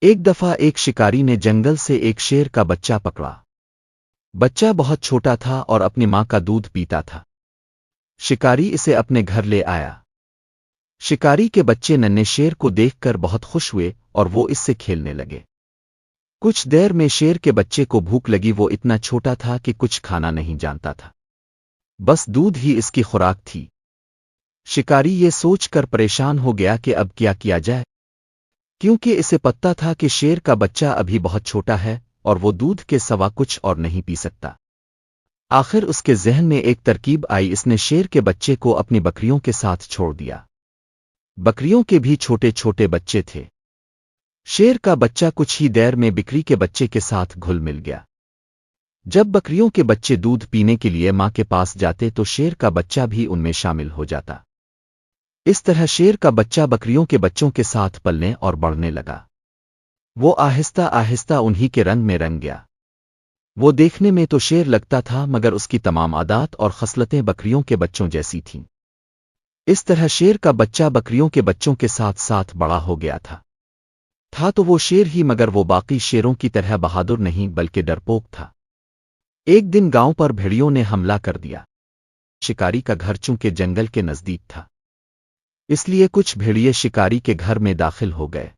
ایک دفعہ ایک شکاری نے جنگل سے ایک شیر کا بچہ پکڑا۔ بچہ بہت چھوٹا تھا اور اپنی ماں کا دودھ پیتا تھا۔ شکاری اسے اپنے گھر لے آیا۔ شکاری کے بچے ننھے شیر کو دیکھ کر بہت خوش ہوئے اور وہ اس سے کھیلنے لگے۔ کچھ دیر میں شیر کے بچے کو بھوک لگی، وہ اتنا چھوٹا تھا کہ کچھ کھانا نہیں جانتا تھا، بس دودھ ہی اس کی خوراک تھی۔ شکاری یہ سوچ کر پریشان ہو گیا کہ اب کیا کیا جائے، کیونکہ اسے پتہ تھا کہ شیر کا بچہ ابھی بہت چھوٹا ہے اور وہ دودھ کے سوا کچھ اور نہیں پی سکتا۔ آخر اس کے ذہن میں ایک ترکیب آئی، اس نے شیر کے بچے کو اپنی بکریوں کے ساتھ چھوڑ دیا۔ بکریوں کے بھی چھوٹے چھوٹے بچے تھے۔ شیر کا بچہ کچھ ہی دیر میں بکری کے بچے کے ساتھ گھل مل گیا۔ جب بکریوں کے بچے دودھ پینے کے لیے ماں کے پاس جاتے تو شیر کا بچہ بھی ان میں شامل ہو جاتا۔ اس طرح شیر کا بچہ بکریوں کے بچوں کے ساتھ پلنے اور بڑھنے لگا۔ وہ آہستہ آہستہ انہی کے رنگ میں رنگ گیا۔ وہ دیکھنے میں تو شیر لگتا تھا، مگر اس کی تمام عادات اور خصلتیں بکریوں کے بچوں جیسی تھیں۔ اس طرح شیر کا بچہ بکریوں کے بچوں کے ساتھ ساتھ بڑا ہو گیا تھا تو وہ شیر ہی، مگر وہ باقی شیروں کی طرح بہادر نہیں بلکہ ڈرپوک تھا۔ ایک دن گاؤں پر بھیڑیوں نے حملہ کر دیا۔ شکاری کا گھر چونکہ جنگل کے نزدیک تھا، اس لیے کچھ بھیڑیے شکاری کے گھر میں داخل ہو گئے۔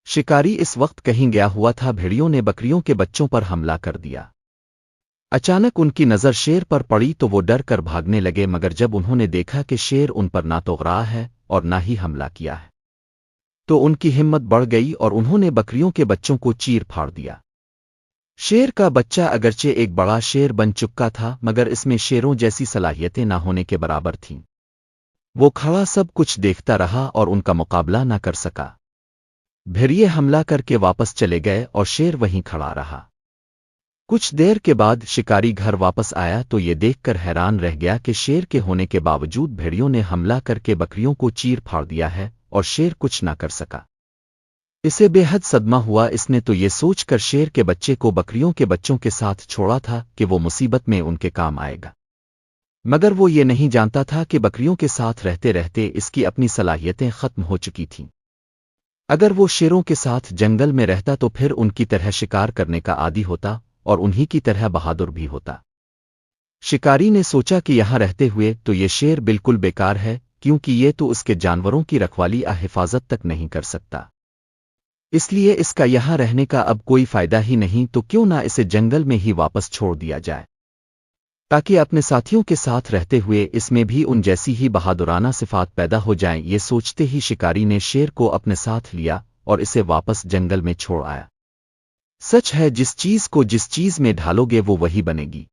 شکاری اس وقت کہیں گیا ہوا تھا، بھیڑیوں نے بکریوں کے بچوں پر حملہ کر دیا۔ اچانک ان کی نظر شیر پر پڑی تو وہ ڈر کر بھاگنے لگے، مگر جب انہوں نے دیکھا کہ شیر ان پر نہ تو غرا ہے اور نہ ہی حملہ کیا ہے تو ان کی ہمت بڑھ گئی اور انہوں نے بکریوں کے بچوں کو چیر پھاڑ دیا۔ شیر کا بچہ اگرچہ ایک بڑا شیر بن چکا تھا، مگر اس میں شیروں جیسی صلاحیتیں نہ ہونے کے برابر تھیں۔ وہ کھڑا سب کچھ دیکھتا رہا اور ان کا مقابلہ نہ کر سکا۔ بھیڑیے حملہ کر کے واپس چلے گئے اور شیر وہیں کھڑا رہا۔ کچھ دیر کے بعد شکاری گھر واپس آیا تو یہ دیکھ کر حیران رہ گیا کہ شیر کے ہونے کے باوجود بھیڑیوں نے حملہ کر کے بکریوں کو چیر پھاڑ دیا ہے اور شیر کچھ نہ کر سکا۔ اسے بے حد صدمہ ہوا۔ اس نے تو یہ سوچ کر شیر کے بچے کو بکریوں کے بچوں کے ساتھ چھوڑا تھا کہ وہ مصیبت میں ان کے کام آئے گا، مگر وہ یہ نہیں جانتا تھا کہ بکریوں کے ساتھ رہتے رہتے اس کی اپنی صلاحیتیں ختم ہو چکی تھیں۔ اگر وہ شیروں کے ساتھ جنگل میں رہتا تو پھر ان کی طرح شکار کرنے کا عادی ہوتا اور انہی کی طرح بہادر بھی ہوتا۔ شکاری نے سوچا کہ یہاں رہتے ہوئے تو یہ شیر بالکل بیکار ہے، کیونکہ یہ تو اس کے جانوروں کی رکھوالی حفاظت تک نہیں کر سکتا، اس لیے اس کا یہاں رہنے کا اب کوئی فائدہ ہی نہیں، تو کیوں نہ اسے جنگل میں ہی واپس چھوڑ دیا جائے تاکہ اپنے ساتھیوں کے ساتھ رہتے ہوئے اس میں بھی ان جیسی ہی بہادرانہ صفات پیدا ہو جائیں۔ یہ سوچتے ہی شکاری نے شیر کو اپنے ساتھ لیا اور اسے واپس جنگل میں چھوڑ آیا۔ سچ ہے، جس چیز کو جس چیز میں ڈھالو گے وہ وہی بنے گی۔